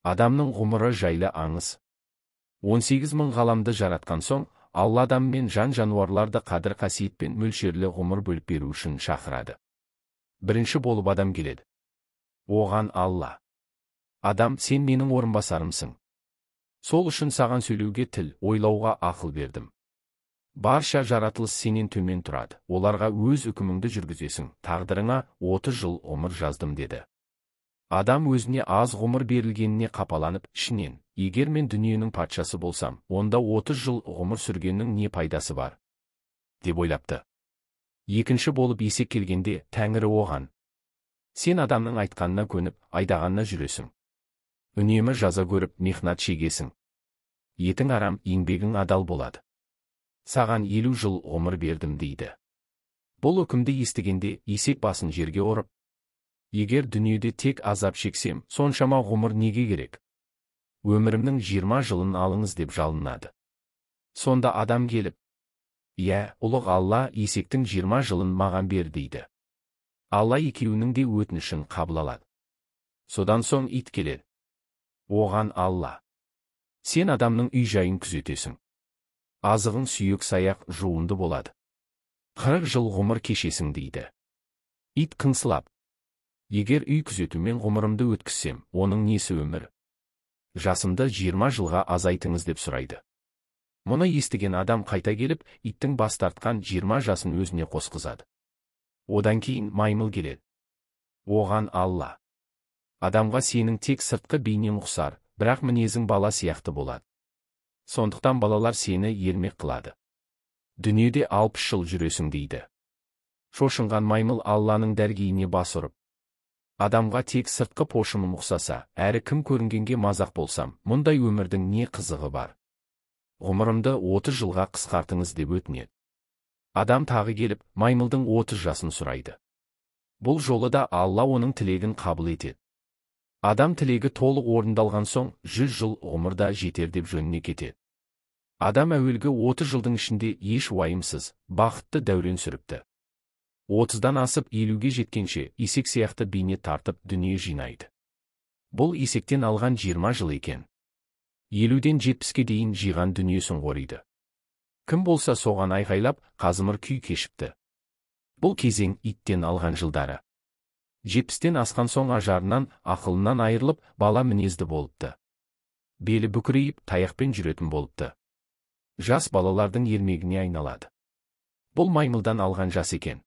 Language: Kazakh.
Адамның ғұмыры жайлы аңыз. 18 мың ғаламды жаратқан соң, Алла адам мен жан-жануарларды қадір-қасиетпен мөлшерлі ғұмыр бөліп беру үшін шақырады. Бірінші болып адам келеді. Оған Алла: адам, сен менің орынбасарымсың. Сол үшін саған сөйлеуге тіл, ойлауға ақыл бердім. Барша жаратылыс сенен төмен тұрады, оларға өз үкіміңді жүргізесің, тағдырыңа 30 жыл ғұмыр жаздым деді. Адам өзіне аз ғұмыр берілгеніне қапаланып, ішінен: егер мен дүниенің патшасы болсам, онда 30 жыл ғұмыр сүргеннің не пайдасы бар? деп ойлапты. Екінші болып Есек келгенде, Тәңірі оған: сен адамның айтқанына көніп, айдағанына жүресің. Үнемі жаза көріп, мехнат шегесің. Етің арам, еңбегің адал болады. Саған 50 жыл ғұмыр бердім дейді. Бұл үкімді естігенде Есек басын жерге ұрып: егер дүниеде тек азап шексем, соншама ғұмыр неге керек? Өмірімнің 20 жылын алыңыз деп жалынады. Сонда адам келіп: иә, ұлық Алла, Есектің 20 жылын маған бер дейді. Алла екеуінің де өтінішін қабыл алады. Содан соң ит келеді. Оған Алла: сен адамның үй жайын күзетесің. Азығың сүйек-саяқ, жуынды болады. 40 жыл ғұмыр кешесің дейді. Ит қыңсылап: егер үй күзетумен ғұмырымды өткізсем, оның несі өмір? Жасымды 20 жылға азайтыңыз деп сұрайды. Мұны естіген адам қайта келіп, иттің бас тартқан 20 жасын өзіне қосқызады. Одан кейін маймыл келеді. Оған Алла: адамға сенің тек сыртқы бейнең ұқсар, бірақ мінезің бала сияқты болады. Сондықтан балалар сені ермек қылады. Дүниеде 60 жыл жүресің дейді. Шошынған маймыл Алланың дәргейіне бас ұрып: адамға тек сыртқы пошымым ұқсаса, әрі кім көрінгенге мазақ болсам, мұндай өмірдің не қызығы бар? Ғұмырымды 30 жылға қысқартыңыз деп өтінеді. Адам тағы келіп, маймылдың 30 жасын сұрайды. Бұл жолы да Алла оның тілегін қабыл етеді. Адам тілегі толық орындалған соң, 100 жыл ғұмырда жетер деп жөніне кетеді. Адам әуелгі 30 жылдың ішінде еш уайымсыз, бақытты дәурен сүріпті. 30-дан асып 50-ге жеткенше Есек сияқты бейне тартып дүние жинайды. Бұл Есектен алған 20 жыл екен. 50-ден 70-ке дейін жиған дүниесін қориды. Кім болса соған айғайлап, қазымыр күй кешіпті. Бұл кезең иттен алған жылдары. 70-тен асқан соң ажарынан, ақылынан айырылып, бала мінезді болыпты. Белі бүкірейіп, таяқпен жүретін болыпты. Жас балалардың ермегіне айналады. Бұл маймылдан алған жас екен.